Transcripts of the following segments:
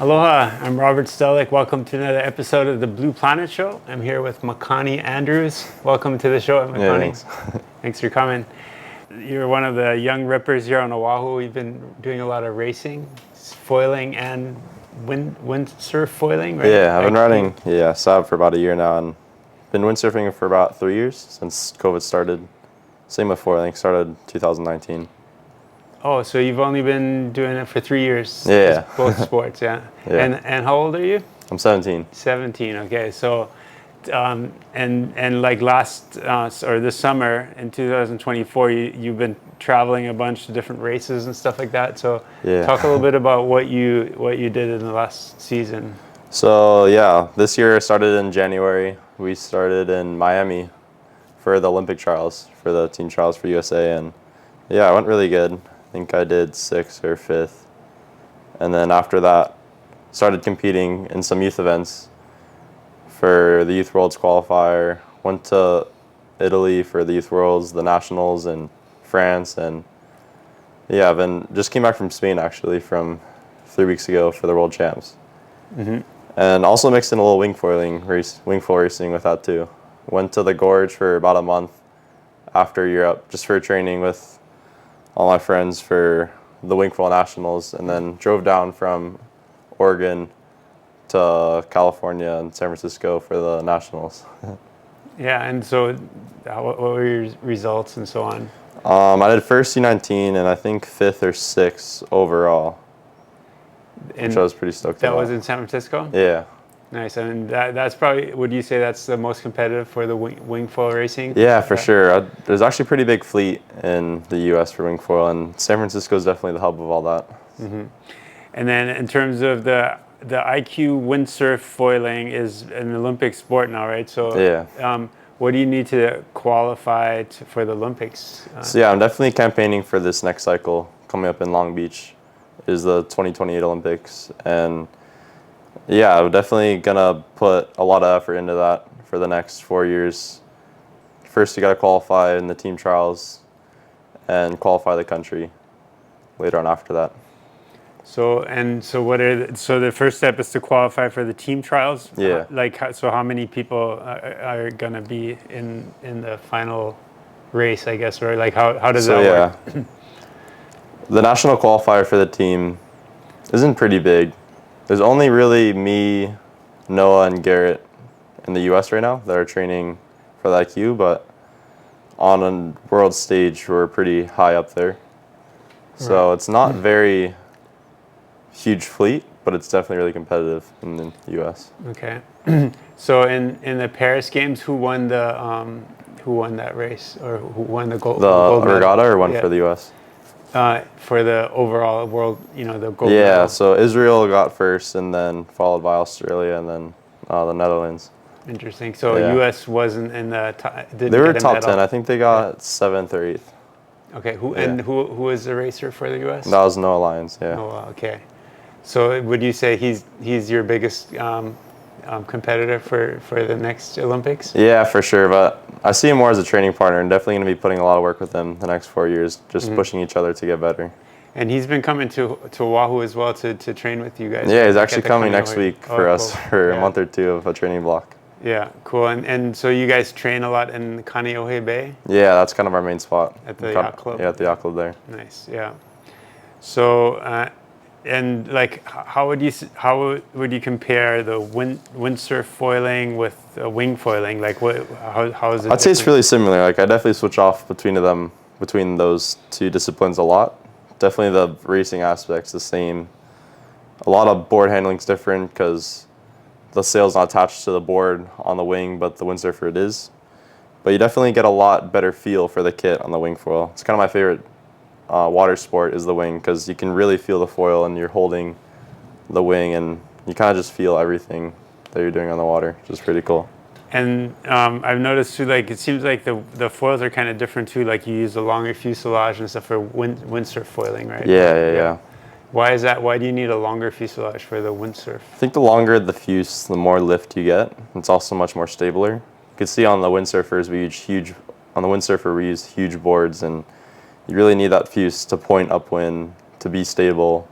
Aloha, I'm Robert Stellick. Welcome to another episode of the Blue Planet Show. I'm here with Makani Andrews. Welcome to the show, Makani. Yeah, thanks. Thanks for coming. You're one of the young rippers here on Oahu. We've been doing a lot of racing, foiling, and windsurf foiling, right? Yeah, I've been riding SUP for about a year now and been windsurfing for about 3 years since COVID started. Same with foiling, started 2019. Oh, so you've only been doing it for 3 years? Yeah. Both sports, yeah. Yeah. And how old are you? I'm 17. 17, okay. So, and like last, or this summer in 2024, you've been traveling a bunch of different races and stuff like that. So Yeah. talk a little bit about what you did in the last season. So yeah, this year started in January. We started in Miami for the Olympic trials, for the team trials for USA, and yeah, it went really good. I think I did 6th or 5th. And then after that, started competing in some youth events for the Youth Worlds qualifier. Went to Italy for the Youth Worlds, the Nationals, and France. And yeah, just came back from Spain actually from 3 weeks ago for the World Champs. Mm-hmm. And also mixed in a little wing foil racing with that too. Went to the Gorge for about a month after Europe just for training with all my friends for the wing foil nationals, and then drove down from Oregon to California and San Francisco for the nationals. Yeah, and so what were your results and so on? I did first U19 and I think 5th or 6th overall, which I was pretty stoked about. That was in San Francisco? Yeah. Nice, and that's probably, would you say that's the most competitive for the wing foil racing? Yeah, for sure. There's actually a pretty big fleet in the U.S. for wing foil, and San Francisco is definitely the hub of all that. Mm-hmm. And then in terms of the IQ windsurf foiling is an Olympic sport now, right? So yeah. What do you need to qualify for the Olympics? So yeah, I'm definitely campaigning for this next cycle coming up in Long Beach, is the 2028 Olympics, and yeah, I'm definitely gonna put a lot of effort into that for the next 4 years. First, you gotta qualify in the team trials and qualify the country later on after that. So the first step is to qualify for the team trials. Yeah. So how many people are gonna be in the final race, I guess, or like how does that work? Yeah, the national qualifier for the team isn't pretty big. There's only really me, Noah, and Garrett in the U.S. right now that are training for the IQ, but on a world stage, we're pretty high up there. So it's not very huge fleet, but it's definitely really competitive in the U.S. Okay. So in the Paris Games, who won that race, or who won the gold? The gold regatta medal? or one for the U.S.? For the overall world, the gold Yeah, medal. so Israel got first, and then followed by Australia, and then the Netherlands. Interesting. So Yeah. U.S. wasn't in the top. They were top 10. I think they got 7th or 8th. Okay. Who was the racer for the U.S.? That was Noah Lyons. Yeah. Oh, okay. So would you say he's your biggest competitor for the next Olympics? Yeah, for sure. But I see him more as a training partner, and definitely going to be putting a lot of work with him the next 4 years, just pushing each other to get better. And he's been coming to Oahu as well to train with you guys. Yeah, he's actually coming next week for us cool. for a month or two of a training block. Yeah, cool. And so you guys train a lot in Kamehameha Bay? Yeah, that's kind of our main spot. At the yacht club? Yeah, at the yacht club there. Nice, yeah. So, and like, how would you compare the windsurf foiling with wing foiling? Like, how is it? I'd say it's really similar. Like, I definitely switch off between those two disciplines a lot. Definitely the racing aspect's the same. A lot of board handling's different because the sail's not attached to the board on the wing, but the windsurfer it is. But you definitely get a lot better feel for the kit on the wing foil. It's kind of my favorite water sport is the wing, because you can really feel the foil and you're holding the wing, and you kind of just feel everything that you're doing on the water, which is pretty cool. And I've noticed too, like, it seems like the foils are kind of different too. Like, you use a longer fuselage and stuff for windsurf foiling, right? Yeah. Why is that? Why do you need a longer fuselage for the windsurf? I think the longer the fuse, the more lift you get. It's also much more stabler. You can see on the windsurfers, we use huge boards, and you really need that fuse to point upwind, to be stable,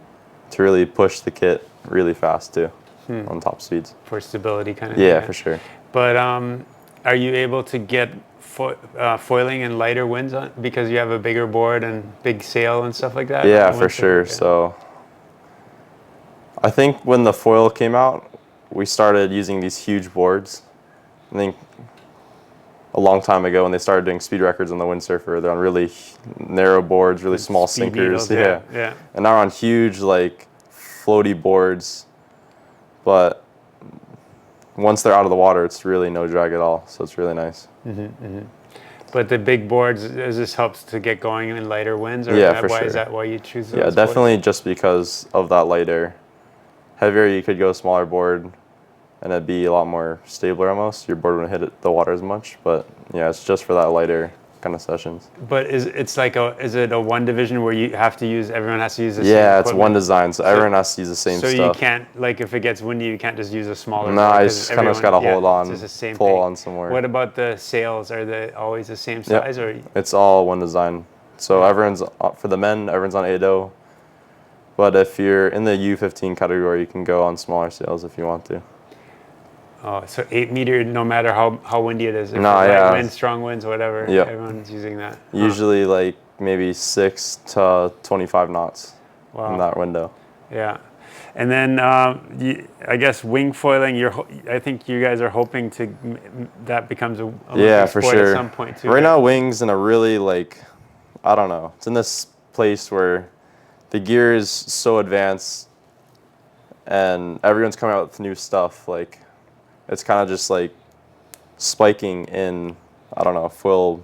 to really push the kit really fast too on top speeds. For stability kind of Yeah, thing. for sure. But are you able to get foiling in lighter winds because you have a bigger board and big sail and stuff like that? Yeah, for sure. Yeah. So I think when the foil came out, we started using these huge boards. I think a long time ago when they started doing speed records on the windsurfer, they're on really narrow boards, really small Speed sinkers. Needles, yeah. And now we're on huge, like, floaty boards. But once they're out of the water, it's really no drag at all. So it's really nice. But the big boards, does this helps to get going in lighter winds? Or Yeah, for why sure. Is that why you choose those Yeah, boards? definitely just because of that lighter. Heavier, you could go a smaller board, and it'd be a lot more stabler almost. Your board wouldn't hit the water as much. But yeah, it's just for that lighter kind of sessions. But is it a one division where everyone has to use the same Yeah, it's equipment? one design, so everyone has to use the same stuff. So you can't, like, if it gets windy, you can't just use a smaller No, board, you just kind of got to hold on, it's just the same pull thing. on somewhere. What about the sails? Are they always the same size? Yep. Or It's all one design. So everyone's, for the men, everyone's on 8.0. But if you're in the U15 category, you can go on smaller sails if you want to. Oh, so 8 meter, no matter how windy it is. If No, it's yeah. light wind, strong winds, whatever. Yep. Everyone's using that. Usually like maybe 6 to 25 knots in that window. Yeah. And then I guess wing foiling, I think you guys are hoping that becomes a Olympic for sport sure. at some point too. Right now, wings in a really, like, I don't know. It's in this place where the gear is so advanced and everyone's coming out with new stuff. Like, it's kind of just like spiking in, I don't know, foil,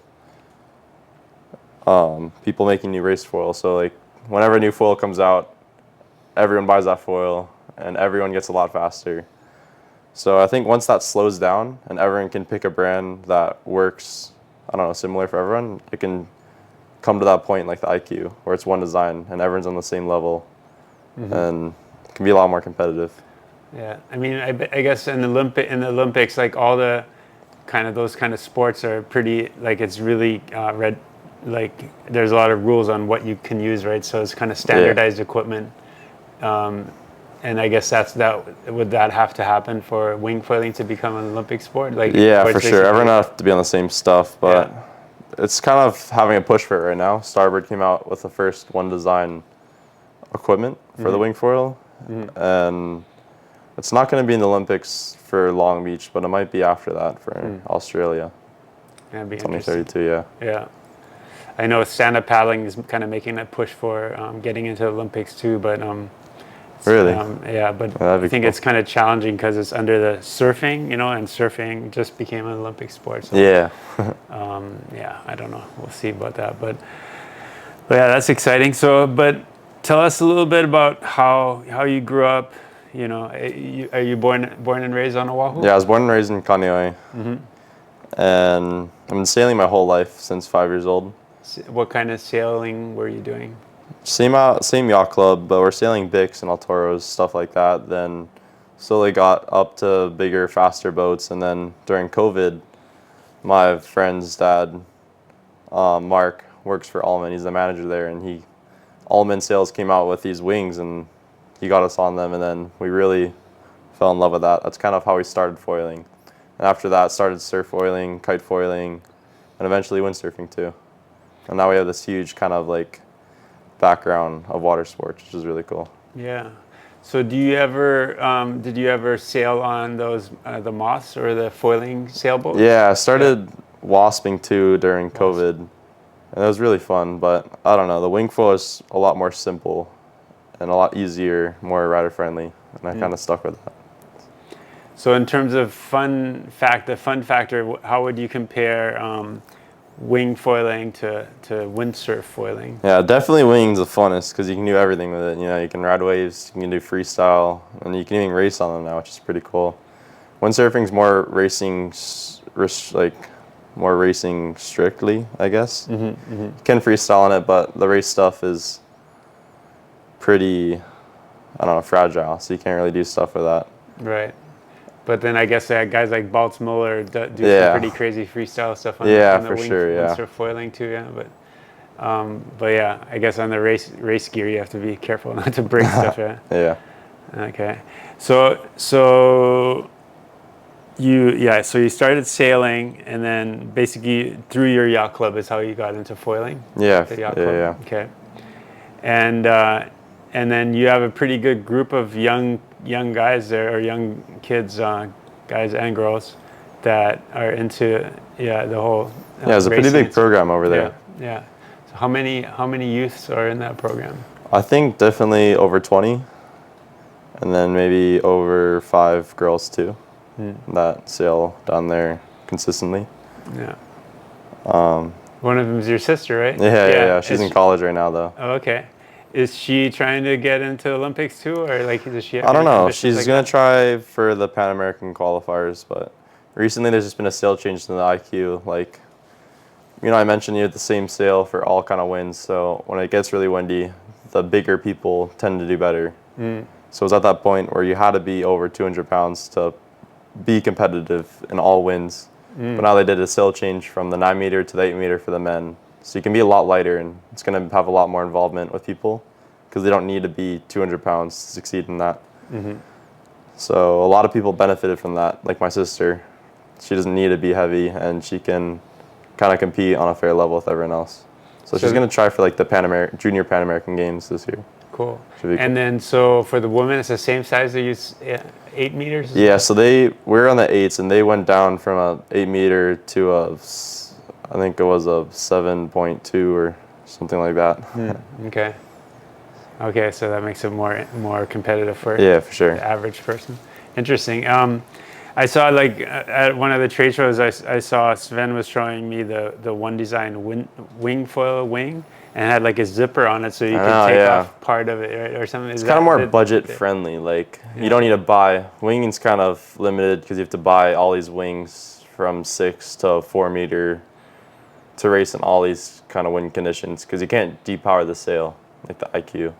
people making new race foil. So like whenever a new foil comes out, everyone buys that foil and everyone gets a lot faster. So I think once that slows down and everyone can pick a brand that works, I don't know, similar for everyone, it can come to that point like the IQ where it's one design and everyone's on the same level and it can be a lot more competitive. Yeah, I mean, I guess in the Olympics, like all the those kind of sports are pretty, like, it's really like there's a lot of rules on what you can use, right? So it's kind of standardized equipment, and I guess would that have to happen for wing foiling to become an Olympic sport? Like, yeah, for sure. Everyone has to be on the same stuff, but it's kind of having a push for it right now. Starboard came out with the first one design equipment for the wing foil, and it's not going to be in the Olympics for Long Beach, but it might be after that for Australia. That'd be 2032, yeah. Yeah. I know stand-up paddling is kind of making a push for getting into the Olympics too, but really? Yeah, but I think it's kind of challenging because it's under the surfing, and surfing just became an Olympic sport. So, yeah. Yeah, I don't know. We'll see about that, but yeah, that's exciting. So, but tell us a little bit about how you grew up. Are you born and raised on Oahu? Yeah, I was born and raised in Kaneohe. And I've been sailing my whole life since 5 years old. What kind of sailing were you doing? Same yacht club, but we're sailing Bics and El Toros, stuff like that. Then slowly got up to bigger, faster boats. And then during COVID, my friend's dad, Mark, works for Allman. He's the manager there, and Allman Sales came out with these wings, and he got us on them, and then we really fell in love with that. That's kind of how we started foiling. And after that, started surf foiling, kite foiling, and eventually windsurfing too. And now we have this huge kind of like background of water sports, which is really cool. Yeah. So did you ever sail on those, the Moss or the foiling sailboats? Yeah, I started wasping too during COVID, and it was really fun, but I don't know, the wing foil is a lot more simple and a lot easier, more rider friendly, and I kind of stuck with that. So in terms of the fun factor, how would you compare wing foiling to windsurf foiling? Yeah, definitely wing's the funnest because you can do everything with it. You can ride waves, you can do freestyle, and you can even race on them now, which is pretty cool. Windsurfing's more racing, more racing strictly, I guess. You can freestyle on it, but the race stuff is pretty, I don't know, fragile, so you can't really do stuff with that. Right. But then I guess guys like Baltz Muller do some pretty crazy freestyle stuff on the windsurf foiling too, yeah. But But yeah, I guess on the race gear you have to be careful not to break stuff. Yeah. Yeah. Okay. So you started sailing, and then basically through your yacht club is how you got into foiling. Yeah. The yacht Yeah. club. Yeah. Okay. And then you have a pretty good group of young guys there, or young kids, guys and girls, that are into the whole. Yeah, it's a pretty big program over there. Yeah. Yeah. So how many youths are in that program? I think definitely over 20, and then maybe over 5 girls too that sail down there consistently. Yeah. One of them is your sister, right? Yeah. She's in college right now, though. Oh, okay. Is she trying to get into Olympics too, or like does she? I don't know. ambitions She's gonna try for the Pan American qualifiers, but recently there's just been a sail change in the IQ. Like, I mentioned you had the same sail for all kind of winds. So when it gets really windy, the bigger people tend to do better. So it was at that point where you had to be over 200 pounds to be competitive in all winds. But now they did a sail change from the 9 meter to the 8 meter for the men. So you can be a lot lighter, and it's going to have a lot more involvement with people because they don't need to be 200 pounds to succeed in that. So a lot of people benefited from that, like my sister. She doesn't need to be heavy, and she can kind of compete on a fair level with everyone else. So she's going to try for like the Junior Pan American Games this year. Cool. Cool. And then so for the women, it's the same size. They use 8 meters. Yeah. So we're on the 8s, and they went down from a 8 meter to I think it was a 7.2 or something like that. Okay. Okay, so that makes it more competitive for for sure. the average person. Interesting. I saw at one of the trade shows, I saw Sven was showing me the one design wing foil wing, and it had like a zipper on it, so you could take off part of it, right, or something. It's kind of more budget friendly. Like you don't need to buy winging's kind of limited because you have to buy all these wings from 6 to 4 meter to race in all these kind of wind conditions because you can't depower the sail like the IQ.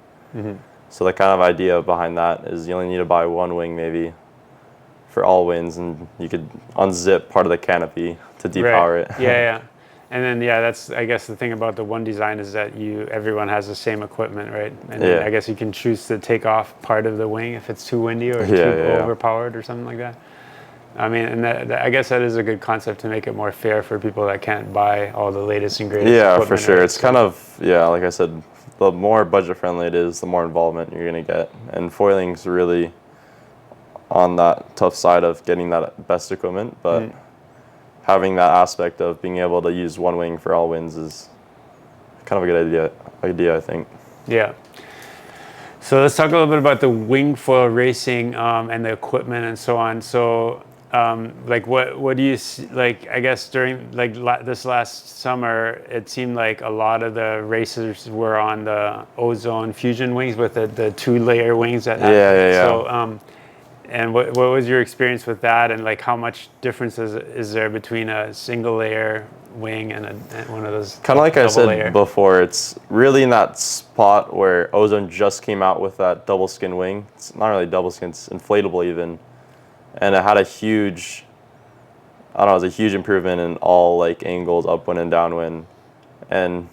So the kind of idea behind that is you only need to buy one wing maybe for all winds, and you could unzip part of the canopy to depower it. Yeah. And then that's I guess the thing about the one design is that everyone has the same equipment, right? And then I guess you can choose to take off part of the wing if it's too windy or too overpowered or something like that. I mean, and I guess that is a good concept to make it more fair for people that can't buy all the latest and greatest equipment. For sure. Right? It's kind of, like I said, the more budget-friendly it is, the more involvement you're going to get. And foiling's really on that tough side of getting that best equipment, but having that aspect of being able to use one wing for all winds is kind of a good idea, I think. Yeah. So let's talk a little bit about the wing foil racing and the equipment and so on. So what do you see, I guess during this last summer, it seemed like a lot of the racers were on the ozone fusion wings with the 2-layer wings that So and what was your experience with that, and how much difference is there between a single layer wing and one of those kind of like I said layer? Before, it's really in that spot where ozone just came out with that double skin wing. It's not really double skin, it's inflatable even. And it had a huge improvement in all angles, upwind and downwind. And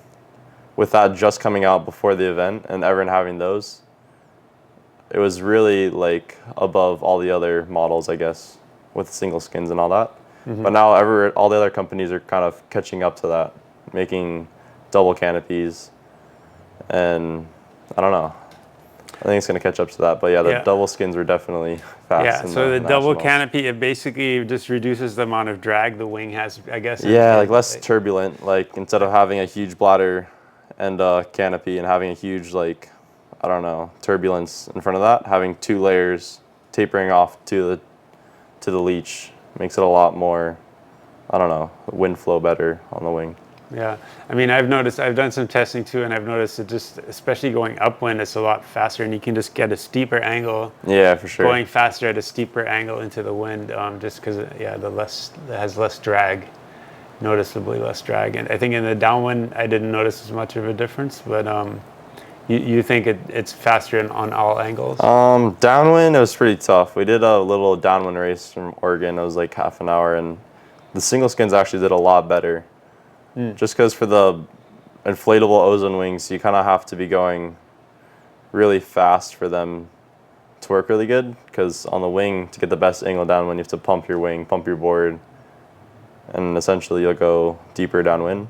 with that just coming out before the event and everyone having those, it was really above all the other models, I guess, with single skins and all that. But now all the other companies are kind of catching up to that, making double canopies. And I don't know. I think it's going to catch up to that. But the double skins were definitely fast. Yeah, so the double canopy, it basically just reduces the amount of drag the wing has, I guess. Yeah, less turbulent. Instead of having a huge bladder and a canopy and having a huge, turbulence in front of that, having 2 layers tapering off to the leech makes it a lot more, wind flow better on the wing. Yeah, I mean, I've done some testing too, and I've noticed that just, especially going upwind, it's a lot faster, and you can just get a steeper angle. Yeah, for sure. Going faster at a steeper angle into the wind, just because, it has less drag, noticeably less drag. And I think in the downwind, I didn't notice as much of a difference, but you think it's faster on all angles? Downwind, it was pretty tough. We did a little downwind race from Oregon. It was half an hour, and the single skins actually did a lot better. Just because for the inflatable ozone wings, you kind of have to be going really fast for them to work really good, because on the wing, to get the best angle downwind, you have to pump your wing, pump your board, and essentially you'll go deeper downwind.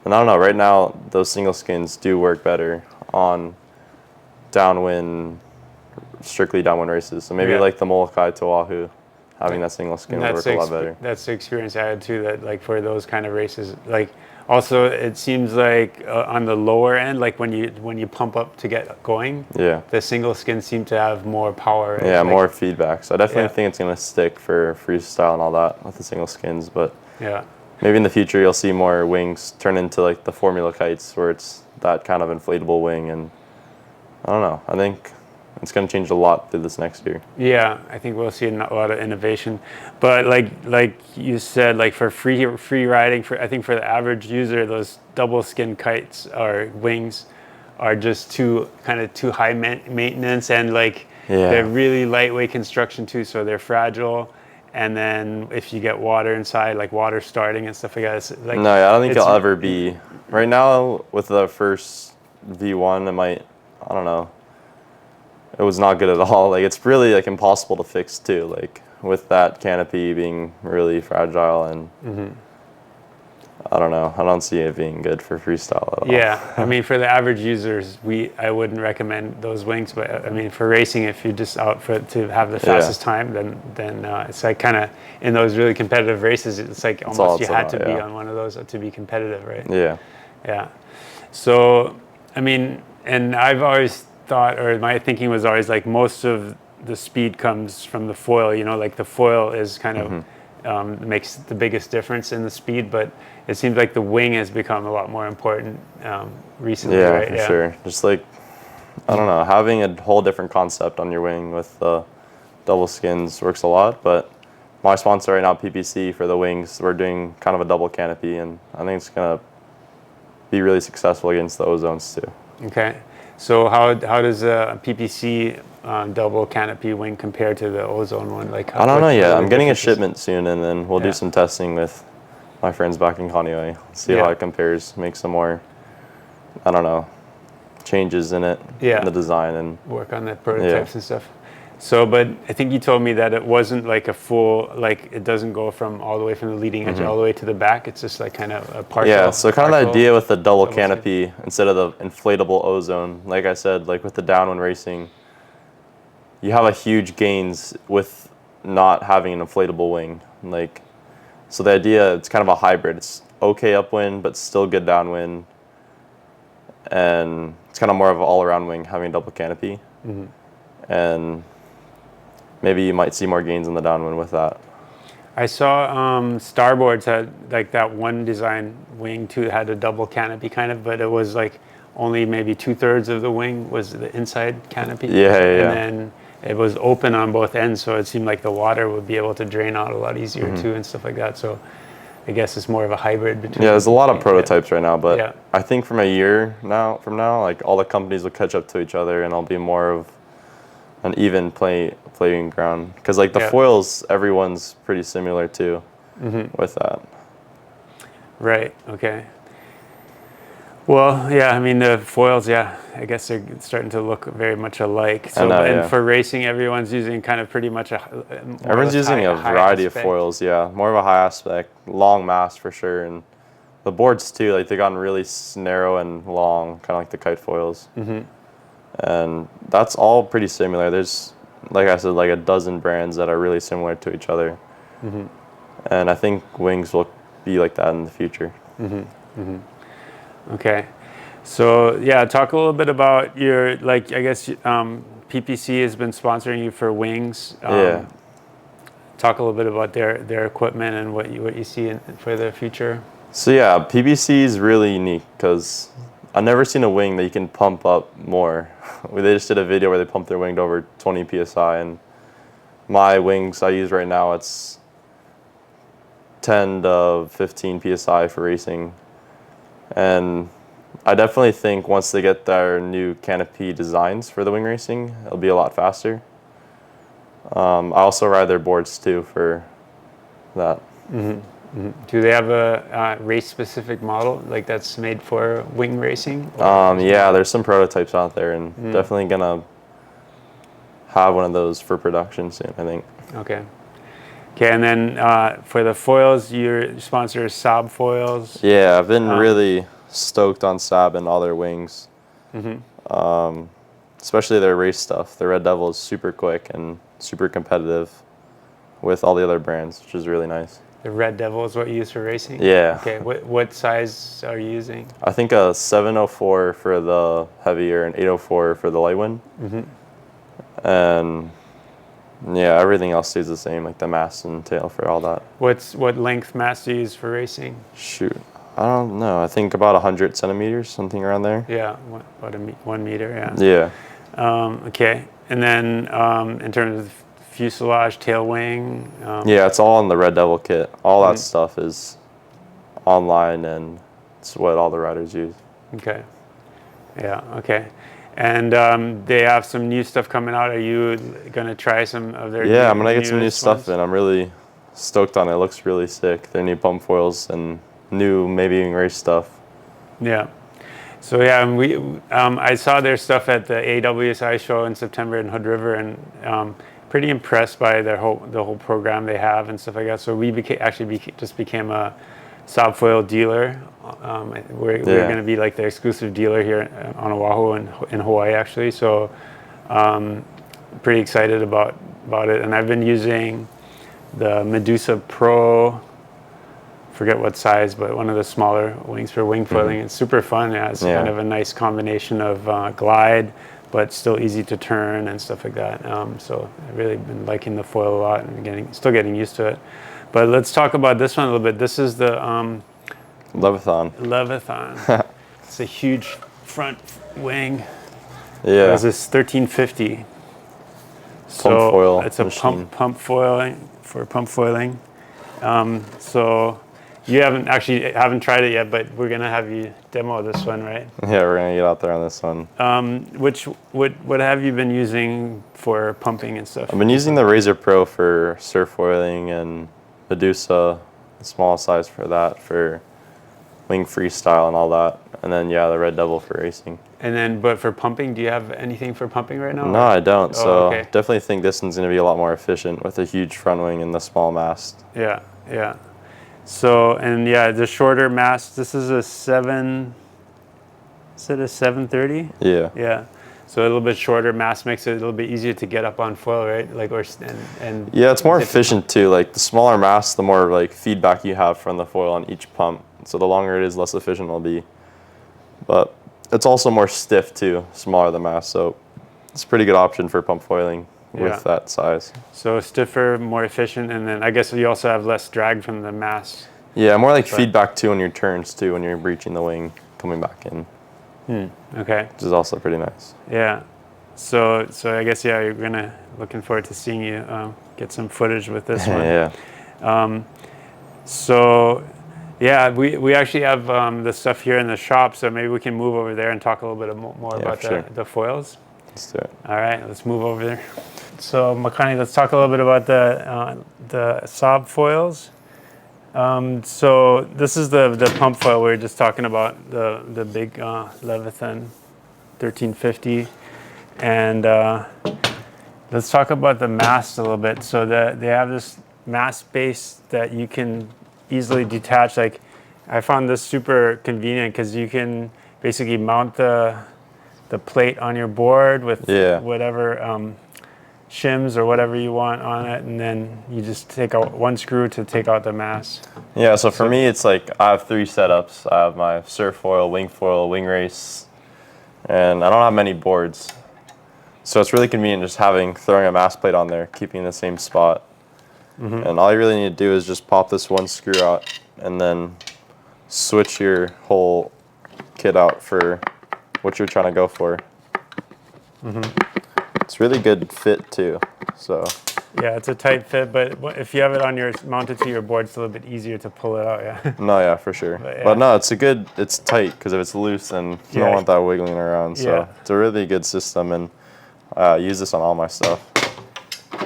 And I don't know, right now, those single skins do work better on downwind, strictly downwind races. So maybe like the Molokai to Oahu, having that single skin would work a lot better. That's the experience I had too, that like for those kind of races, like also it seems like on the lower end, like when you pump up to get going, the single skins seem to have more power. Right? Yeah, like, more feedback. So I definitely think it's going to stick for freestyle and all that with the single skins, but maybe in the future you'll see more wings turn into like the Formula kites, where it's that kind of inflatable wing. And I don't know, I think it's going to change a lot through this next year. Yeah, I think we'll see a lot of innovation. But like you said, like for free riding, I think for the average user, those double skin kites or wings are just too high maintenance, and like they're really lightweight construction too, so they're fragile. And then if you get water inside, like water starting and stuff like that, it's like, no, I don't think it'll ever be. Right now with the first V1, it might, I don't know, it was not good at all. Like it's really like impossible to fix too, like with that canopy being really fragile. And I don't know, I don't see it being good for freestyle at all. Yeah, I mean for the average users, I wouldn't recommend those wings, but I mean for racing, if you're just out to have the fastest time, then it's like kind of in those really competitive races, it's like almost you had to be on one of those to be competitive, right? Yeah. So I mean, and I've always thought, or my thinking was always like most of the speed comes from the foil, you know, like the foil is kind of makes the biggest difference in the speed, but it seems like the wing has become a lot more important recently, right? For sure. Just like, I don't know, having a whole different concept on your wing with the double skins works a lot, but my sponsor right now, PPC, for the wings, we're doing kind of a double canopy, and I think it's going to be really successful against the ozones too. Okay. So how does a PPC double canopy wing compare to the ozone one? Like I don't know yet. I'm getting a shipment soon, and then we'll do some testing with my friends back in Kaneohe. See how it compares. Make some more, I don't know, changes in it, in the design, and work on the prototypes and stuff. So, but I think you told me that it wasn't like a full, like it doesn't go from all the way from the leading edge all the way to the back. It's just like kind of a partial. Yeah, so kind of the idea with the double canopy instead of the inflatable ozone, like I said, like with the downwind racing, you have a huge gains with not having an inflatable wing. Like, so the idea, it's kind of a hybrid. It's okay upwind, but still good downwind. And it's kind of more of an all-around wing having a double canopy. And maybe you might see more gains in the downwind with that. I saw Starboards had like that one design wing too, had a double canopy kind of, but it was like only maybe 2/3 of the wing was the inside canopy. And then it was open on both ends, so it seemed like the water would be able to drain out a lot easier too and stuff like that. So I guess it's more of a hybrid between. Yeah, there's a lot of prototypes right now, but I think from a year from now, like all the companies will catch up to each other, and it'll be more of an even playing ground. Because like the foils, everyone's pretty similar too with that. Right. Okay. Well, yeah. I mean the foils. Yeah, I guess they're starting to look very much alike. So, and for racing, everyone's using kind of pretty much everyone's using a variety of foils. Yeah, more of a high aspect, long mast for sure, and the boards too. Like they've gotten really narrow and long, kind of like the kite foils. And that's all pretty similar. There's, like I said, like a dozen brands that are really similar to each other. And I think wings will be like that in the future. Okay. So yeah, talk a little bit about your, like, I guess PPC has been sponsoring you for wings. Talk a little bit about their equipment and what you see for the future. So yeah, PPC is really unique because I've never seen a wing that you can pump up more. They just did a video where they pumped their wing to over 20 PSI, and my wings I use right now, it's 10 to 15 PSI for racing. And I definitely think once they get their new canopy designs for the wing racing, it'll be a lot faster. I also ride their boards too for that. Do they have a race-specific model like that's made for wing racing? Yeah, there's some prototypes out there, and definitely gonna have one of those for production soon, I think. Okay. Okay, and then for the foils, your sponsor is SUP Foils. Yeah, I've been really stoked on SUP and all their wings. Especially their race stuff. The Red Devil is super quick and super competitive with all the other brands, which is really nice. The Red Devil is what you use for racing? Yeah. Okay, what size are you using? I think a 704 for the heavier and 804 for the light one. And yeah, everything else stays the same, like the mast and tail for all that. What length mast do you use for racing? Shoot, I don't know. I think about 100 centimeters, something around there. Yeah, about 1 meter, yeah. Yeah. Okay, and then in terms of fuselage, tail wing? Yeah, it's all in the Red Devil kit. All that stuff is online, and it's what all the riders use. Okay. Yeah, okay. And they have some new stuff coming out. Are you going to try some of their Yeah, I'm going to get some new stuff ones? in. I'm really stoked on it. It looks really sick. Their new pump foils and new maybe even race stuff. Yeah. So yeah, and I saw their stuff at the AWSI show in September in Hood River, and pretty impressed by the whole program they have and stuff like that. So we just became a SUP Foil dealer. We're going to be like the exclusive dealer here on Oahu and in Hawaii, actually. So pretty excited about it. And I've been using the Medusa Pro, forget what size, but one of the smaller wings for wing foiling. It's super fun. Yeah, it's kind of a nice combination of glide, but still easy to turn and stuff like that. So I've really been liking the foil a lot and still getting used to it. But let's talk about this one a little bit. This is the Leviathan. It's a huge front wing. Yeah. This is 1350. Pump foil it's a machine. pump foiling for pump foiling. So you haven't tried it yet, but we're gonna have you demo this one, right? Yeah, we're gonna get out there on this one. What have you been using for pumping and stuff? I've been using the Razor Pro for surf foiling and Medusa, the small size for that, for wing freestyle and all that. And then yeah, the Red Devil for racing. And then, but for pumping, do you have anything for pumping right now? No, I don't. So okay. definitely think this one's gonna be a lot more efficient with a huge front wing and the small mast. Yeah, yeah. So, and yeah, the shorter mast, this is a 730? Yeah. Yeah. So a little bit shorter mast makes it a little bit easier to get up on foil, right? Like, and yeah, it's more efficient too. Like the smaller mast, the more like feedback you have from the foil on each pump. So the longer it is, less efficient it'll be. But it's also more stiff too, smaller the mast. So it's a pretty good option for pump foiling with that size. So stiffer, more efficient, and then I guess you also have less drag from the mast. Yeah, more like feedback too on your turns too when you're breaching the wing, coming back in. Okay. Which is also pretty nice. Yeah. So I guess you're looking forward to seeing you get some footage with this one. Yeah. So yeah, we actually have the stuff here in the shop, so maybe we can move over there and talk a little bit more about the foils. Let's do it. All right, let's move over there. So Makani, let's talk a little bit about the SUP foils. So this is the pump foil we were just talking about, the big Leviathan 1350, and let's talk about the mast a little bit. So they have this mast base that you can easily detach. Like, I found this super convenient because you can basically mount the plate on your board with whatever shims or whatever you want on it, and then you just take out one screw to take out the mast. Yeah, so for me, it's like I have 3 setups. I have my surf foil, wing race, and I don't have many boards. So it's really convenient just throwing a mast plate on there, keeping in the same spot. And all you really need to do is just pop this one screw out and then switch your whole kit out for what you're trying to go for. It's really good fit too. So yeah, it's a tight fit, but if you have it mounted to your board, it's a little bit easier to pull it out. Yeah. No, yeah, for sure. But no, it's tight because if it's loose, then you don't want that wiggling around. So it's a really good system, and I use this on all my stuff.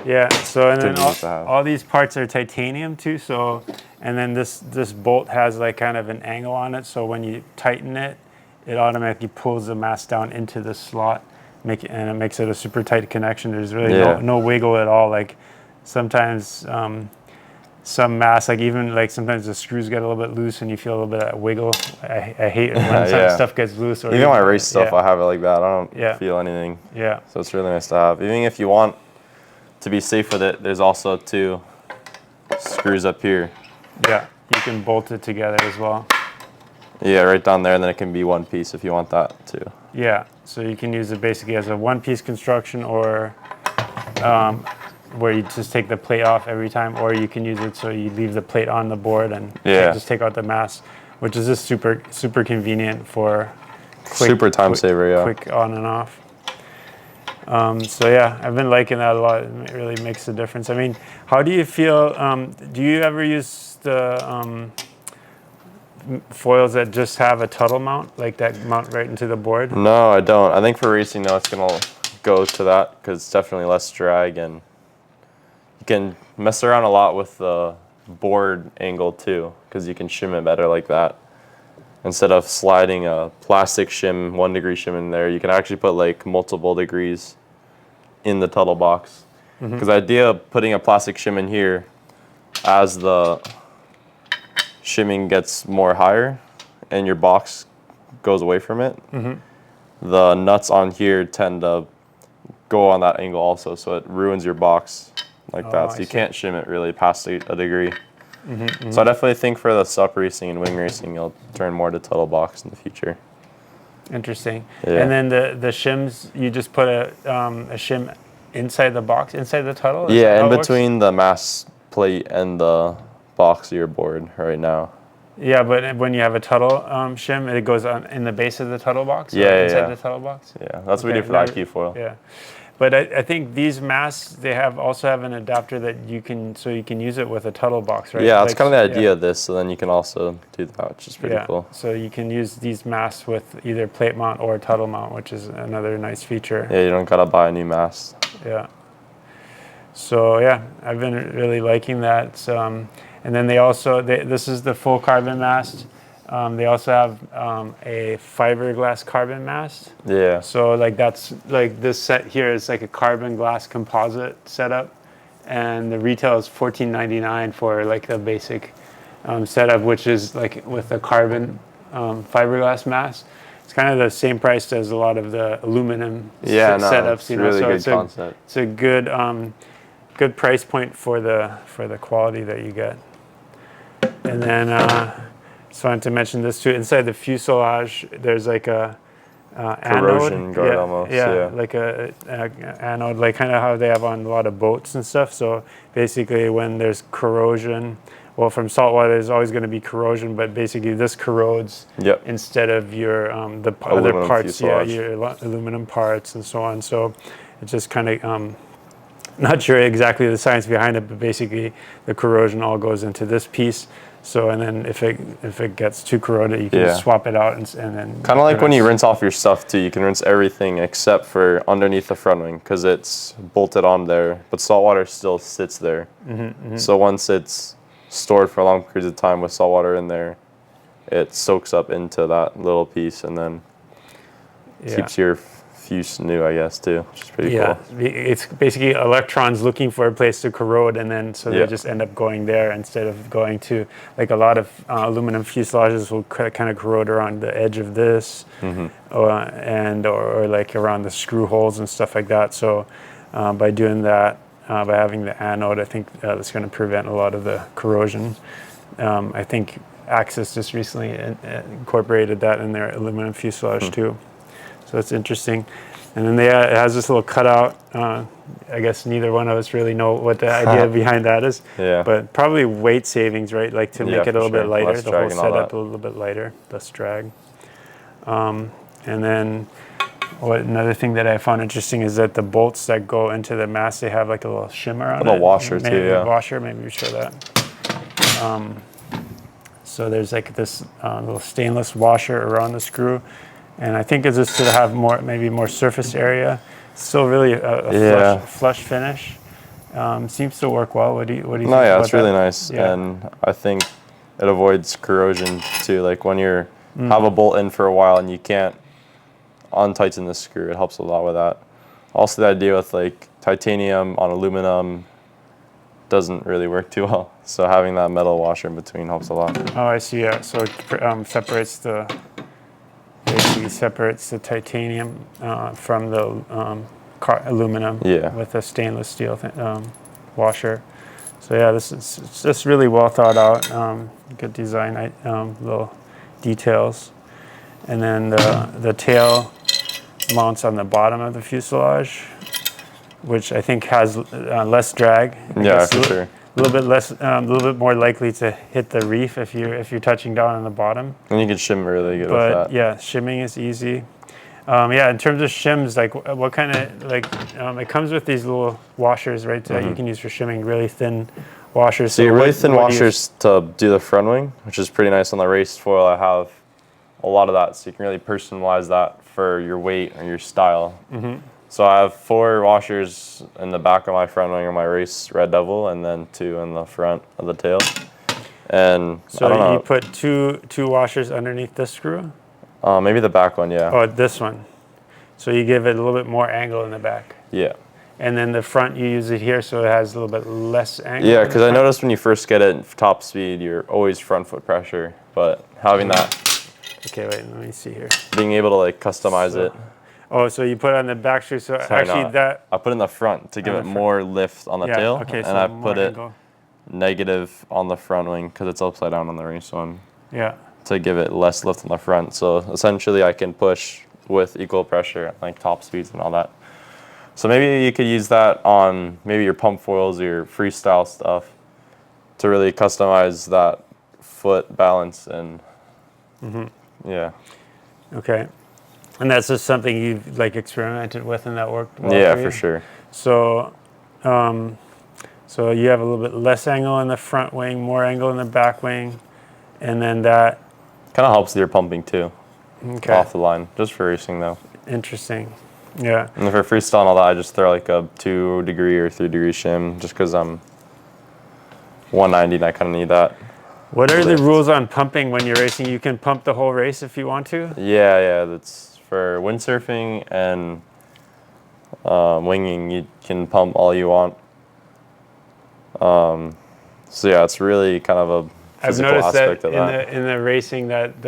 Yeah. So and then all these parts are titanium too. So and then this bolt has like kind of an angle on it, so when you tighten it, it automatically pulls the mast down into the slot, and it makes it a super tight connection. There's really no wiggle at all. Like sometimes some masts, like even like sometimes the screws get a little bit loose and you feel a little bit of wiggle. I hate it when some stuff gets loose. Or even my race stuff, I have it like that. I don't feel anything. Yeah. So it's really nice to have. Even if you want to be safe with it, there's also 2 screws up here. Yeah, you can bolt it together as well. Yeah, right down there, and then it can be one piece if you want that too. Yeah, so you can use it basically as a one-piece construction, or where you just take the plate off every time, or you can use it so you leave the plate on the board and just take out the mast, which is just super convenient for super time saver. Quick on and off. So yeah, I've been liking that a lot. It really makes a difference. I mean, how do you feel? Do you ever use the foils that just have a tuttle mount, like that mount right into the board? No, I don't. I think for racing now it's gonna go to that because it's definitely less drag, and you can mess around a lot with the board angle too, because you can shim it better like that. Instead of sliding a plastic shim, 1 degree shim in there, you can actually put like multiple degrees in the tuttle box. Because the idea of putting a plastic shim in here, as the shimming gets more higher and your box goes away from it, the nuts on here tend to go on that angle also, so it ruins your box like that. So you can't shim it really past a degree. So I definitely think for the SUP racing and wing racing, you'll turn more to tuttle box in the future. Interesting. Yeah. And then the shims, you just put a shim inside the box, inside the tuttle? Yeah, in between the mast plate and the box of your board right now. Yeah, but when you have a tuttle shim, it goes on in the base of the tuttle box? Inside the tuttle box? Yeah, that's what we do for the IQ foil. Yeah. But I think these masts, they also have an adapter that you can use it with a tuttle box, right? Yeah, that's kind of the idea of this, so then you can also do that, which is pretty cool. So you can use these masts with either plate mount or tuttle mount, which is another nice feature. Yeah, you don't gotta buy a new mast. Yeah. So yeah, I've been really liking that. And then they also, this is the full carbon mast. They also have a fiberglass carbon mast. Yeah. So like that's like this set here is like a carbon glass composite setup, and the retail is $14.99 for like the basic setup, which is like with the carbon fiberglass mast. It's kind of the same price as a lot of the aluminum setups. It's really good concept. It's a good price point for the quality that you get. And then just wanted to mention this too. Inside the fuselage, there's like a corrosion anode. guard almost. Yeah, like a anode, like kind of how they have on a lot of boats and stuff. So basically, when there's corrosion, well, from salt water, there's always going to be corrosion, but basically this corrodes instead of your the other parts, your aluminum parts and so on. So it's just kind of not sure exactly the science behind it, but basically the corrosion all goes into this piece. So, and then if it gets too corroded, you can swap it out and then... Kind of like when you rinse off your stuff too, you can rinse everything except for underneath the front wing because it's bolted on there, but salt water still sits there. So once it's stored for a long period of time with salt water in there, it soaks up into that little piece and then keeps your fuse new, I guess, too, which is pretty cool. It's basically electrons looking for a place to corrode, and then so they just end up going there instead of going to, like a lot of aluminum fuselages will kind of corrode around the edge of this, or like around the screw holes and stuff like that. So by doing that, by having the anode, I think that's going to prevent a lot of the corrosion. I think Axis just recently incorporated that in their aluminum fuselage too. So it's interesting. And then it has this little cutout. I guess neither one of us really know what the idea behind that is. But probably weight savings, right? Like to make it a little bit lighter, less the whole setup a little bit lighter, less drag. And then another thing that I found interesting is that the bolts that go into the mast, they have like a little shimmer on it. A washer too, Washer, maybe we show that. So there's like this little stainless washer around the screw. And I think it's just to have maybe more surface area. It's still really a flush finish. Seems to work well. What do you think No, yeah, about it's really that? nice, Yeah. and I think it avoids corrosion too. Like when you're Mm. have a bolt in for a while and you can't untighten the screw, it helps a lot with that. Also, the idea with like titanium on aluminum doesn't really work too well. So having that metal washer in between helps a lot. Oh, I see. Yeah. So it basically separates the titanium from the aluminum Yeah. with a stainless steel washer. So yeah, this is it's just really well thought out. Good design, little details, and then the tail mounts on the bottom of the fuselage, which I think has less drag. Yeah, for sure. A little bit less, a little bit more likely to hit the reef if you're touching down on the bottom. And you can shim really good with But that. yeah, shimming is easy. Yeah, in terms of shims, like what kind of it comes with these little washers, right? That you can use for shimming, really thin washers. So your really thin what do you- washers to do the front wing, which is pretty nice on the race foil. I have a lot of that, so you can really personalize that for your weight or your style. So I have 4 washers in the back of my front wing of my race Red Devil, and then 2 in the front of the tail. And I don't So know, you put two washers underneath this screw? maybe the back one, yeah. Oh, this one. So you give it a little bit more angle in the back. Yeah. And then the front, you use it here so it has a little bit less angle. Yeah, in the because I front. noticed when you first get it at top speed, you're always front foot pressure, but having that, Okay, wait, let me see here. being able to like customize it. Oh, so you put it on the back screw. So Sorry, actually no, that, I put it in the front to give the it front. more lift on the yeah, tail, okay, and so I more put it angle. negative on the front wing because it's upside down on the race one Yeah, to give it less lift on the front. So essentially, I can push with equal pressure at like top speeds and all that. So maybe you could use that on maybe your pump foils or your freestyle stuff to really customize that foot balance and yeah. okay. And that's just something you've like experimented with and that worked well Yeah, for you? for sure. So, so you have a little bit less angle in the front wing, more angle in the back wing, and then that, Kind of helps with your pumping too, okay, off the line, just for racing though. interesting. Yeah, And for freestyle and all that, I just throw like a 2 degree or 3 degree shim just because I'm 190 and I kind of need that. what are the lift. rules on pumping when you're racing? You can pump the whole race if you want to? Yeah, that's for windsurfing and winging. You can pump all you want. So yeah, it's really kind of a I've physical noticed that aspect of that. in the racing that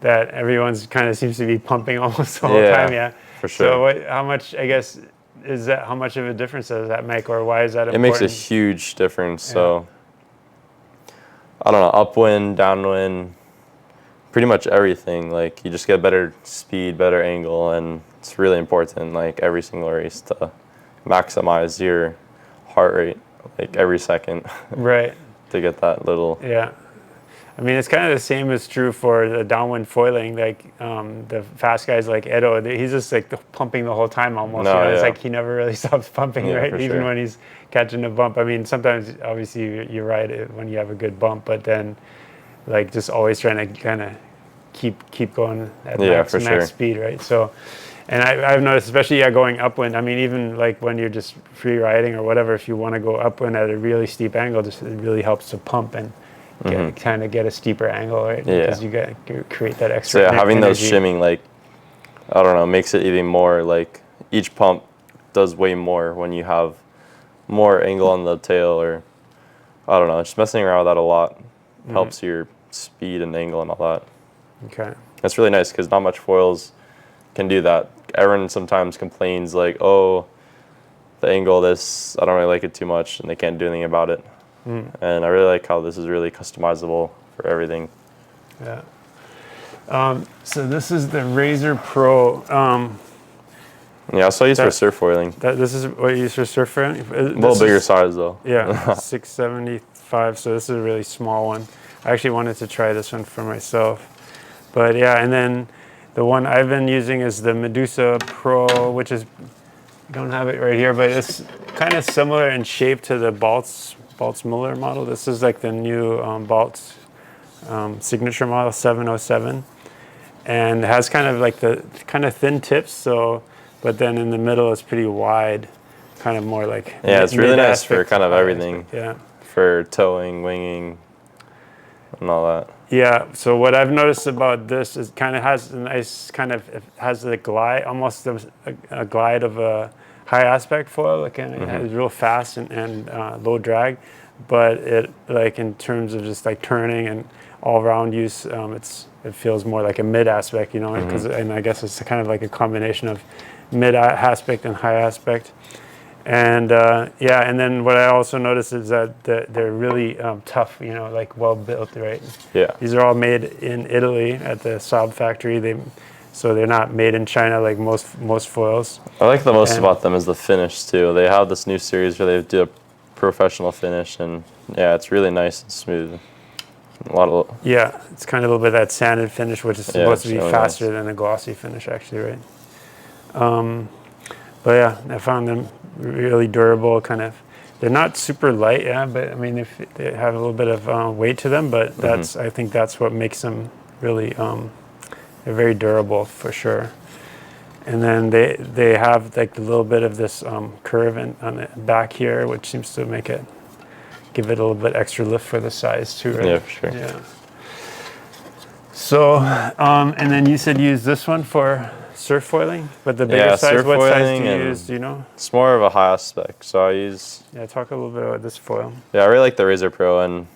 that everyone's kind of seems to be pumping almost the whole Yeah, time. Yeah, for sure. So how much? I guess is that how much of a difference does that make, or why is that It important? makes a huge difference. So I don't know, upwind, downwind, pretty much everything. Like you just get better speed, better angle, and it's really important. Like every single race to maximize your heart rate, like every second, Right. to get that little. Yeah. I mean, it's kind of the same is true for the downwind foiling. Like the fast guys like Edo, he's just like pumping the whole time almost. No, You know? It's yeah. like he never really stops pumping, Yeah, right? for Even sure. when he's catching a bump. I mean, sometimes obviously you're right when you have a good bump, but then like just always trying to kind of keep going at Yeah, max, for max sure. speed, right? So, and I've noticed, especially going upwind. I mean, even like when you're just free riding or whatever, if you want to go upwind at a really steep angle, just it really helps to pump and kind of get a steeper angle, right? Yeah. Because you create that So extra. yeah, having those energy. shimming, like, I don't know, makes it even more like each pump does way more when you have more angle on the tail, or I don't know, just messing around with that a lot helps your speed and angle and all that. Okay. That's really nice because not much foils can do that. Everyone sometimes complains like, oh, the angle of this, I don't really like it too much, and they can't do anything about it. And I really like how this is really customizable for everything. Yeah. So this is the Razor Pro. Yeah, so I use for surf foiling. This is what you use for surf foiling? A little bigger size though. Yeah, 675. So this is a really small one. I actually wanted to try this one for myself. But yeah, and then the one I've been using is the Medusa Pro, which is, I don't have it right here, but it's kind of similar in shape to the Baltz Muller model. This is like the new Baltz signature model 707, and it has kind of like the kind of thin tips. So, but then in the middle it's pretty wide. kind of more like Yeah, it's really nice for mid-aspect kind of high everything. aspect. Yeah. For towing, winging, and all that. Yeah. So what I've noticed about this is kind of has a nice it has a glide, almost a glide of a high aspect foil. Like it's real fast and low drag, but it like in terms of just like turning and all around use, it feels more like a mid aspect, because and I guess it's kind of like a combination of mid aspect and high aspect. And and then what I also noticed is that they're really tough, like well built, right? Yeah. These are all made in Italy at the Saab factory. So they're not made in China like most foils. I like the most about them is the finish too. They have this new series where they do a professional finish, and yeah, it's really nice and smooth. Yeah, it's kind of a little bit of that sanded finish, which is supposed to be really faster nice. than a glossy finish, actually, right? But yeah, I found them really durable. They're not super light, yeah, but I mean, if they have a little bit of weight to them, but I think that's what makes them really, they're very durable for sure. And then they have like a little bit of this curve on the back here, which seems to give it a little bit extra lift for the size too, right? Yeah, for sure. Yeah. So, and then you said use this one for surf foiling, but the bigger size, what size do you use, do you know? It's more of a high aspect, so I use... Yeah, talk a little bit about this foil. Yeah, I really like the Razor Pro, and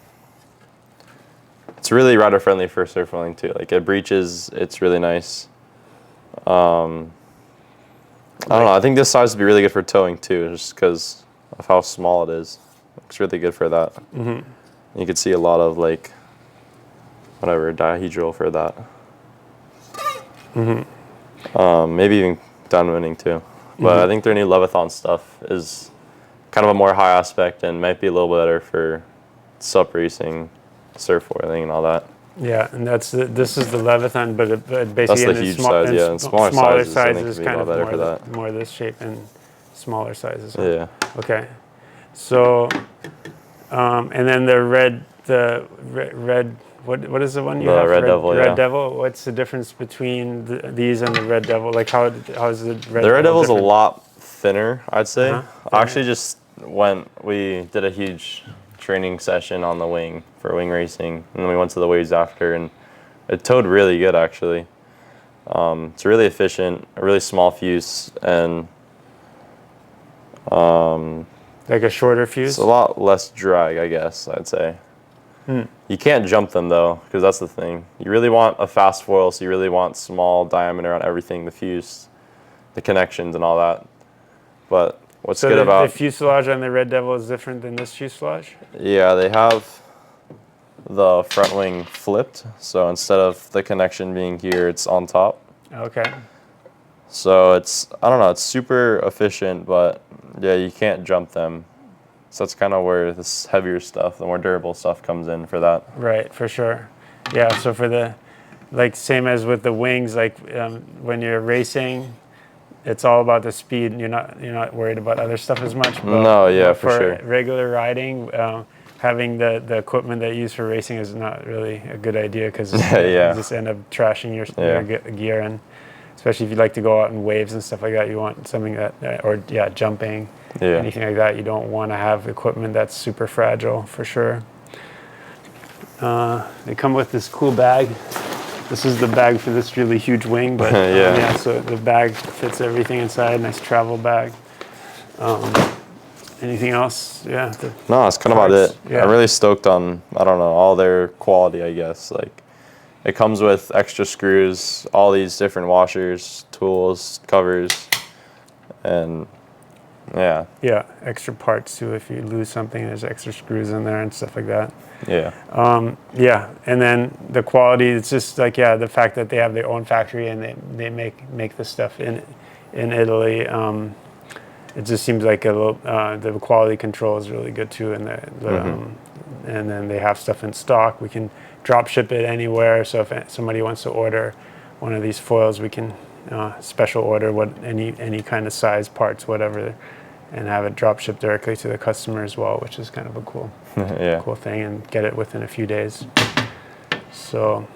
it's really rider friendly for surf foiling too. Like it breaches, it's really nice. I don't know, I think this size would be really good for towing too, just because of how small it is. It's really good for that. You could see a lot of like, whatever, dihedral for that. Maybe even downwinding too. But I think their new Leviathan stuff is kind of a more high aspect and might be a little better for SUP racing, surf foiling, and all that. Yeah, and this is the Leviathan, but That's basically the huge size, yeah. And smaller sizes, I think, would be a lot better for that. More this shape and smaller sizes. Huh? Yeah. Okay. So, and then the red, what is the one you have? Red Devil, Red yeah. Devil. What's the difference between these and the Red Devil? Like how is the Red Devil? The Red Devil's different? a lot thinner, I'd say. I actually Thinner. we did a huge training session on the wing for wing racing, and then we went to the waves after, and it towed really good actually. It's really efficient, a really small fuse, and Like a shorter fuse? it's a lot less drag, I guess, I'd say. You can't jump them though, because that's the thing. You really want a fast foil, so you really want small diameter on everything, the fuse, the connections, and all that. But what's good about the fuselage on the Red Devil is different than this fuselage? Yeah, they have the front wing flipped, so instead of the connection being here, it's on top. Okay. So it's, I don't know, it's super efficient, but yeah, you can't jump them. So that's kind of where this heavier stuff, the more durable stuff comes in for that. Right, for sure. Yeah, so for the, like same as with the wings, like when you're racing, it's all about the speed, and you're not worried about other stuff as much. But, No, yeah, for sure. Regular riding, having the equipment that you use for racing is not really a good idea, because you just end up trashing your gear, and especially if you like to go out in waves and stuff like that, you want something that, jumping, anything like that, you don't want to have equipment that's super fragile, for sure. They come with this cool bag. This is the bag for this really huge wing, but so the bag fits everything inside, nice travel bag. Anything else? Yeah. No, that's kind of about it. Yeah. I'm really stoked on, I don't know, all their quality, I guess. Like, it comes with extra screws, all these different washers, tools, covers, and yeah. Yeah, extra parts too. If you lose something, there's extra screws in there and stuff like that. Yeah. And then the quality, it's just like, the fact that they have their own factory and they make the stuff in Italy. It just seems like the quality control is really good too, and and then they have stuff in stock. We can drop ship it anywhere. So if somebody wants to order one of these foils, we can special order any kind of size, parts, whatever, and have it drop shipped directly to the customer as well, which is kind of a cool thing, and get it within a few days. So,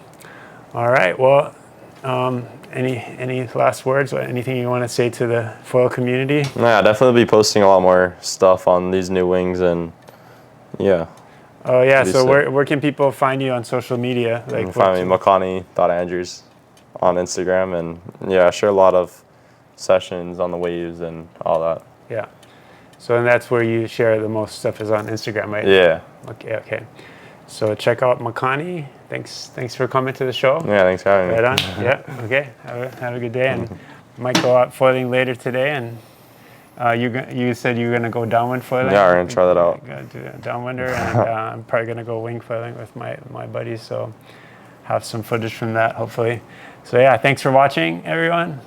all right, well, Any last words or anything you want to say to the foil community? Yeah, definitely be posting a lot more stuff on these new wings, and yeah. Oh yeah, Be so sick. where can people find you on social media? You can find me Makani.Andrews on Instagram, and yeah, I share a lot of sessions on the waves and all that. Yeah. So and that's where you share the most stuff is on Instagram, right? Yeah. Okay. So check out Makani. Thanks for coming to the show. Yeah, thanks for having me. Right on. Yeah. Okay. Have a good day, and might go out foiling later today. And you said you were gonna go downwind foiling. Yeah, we're gonna try that out. Gonna do a downwinder, and I'm probably gonna go wing foiling with my buddies. So have some footage from that, hopefully. So yeah, thanks for watching, everyone.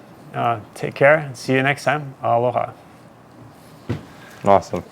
Take care. See you next time. Aloha. Awesome.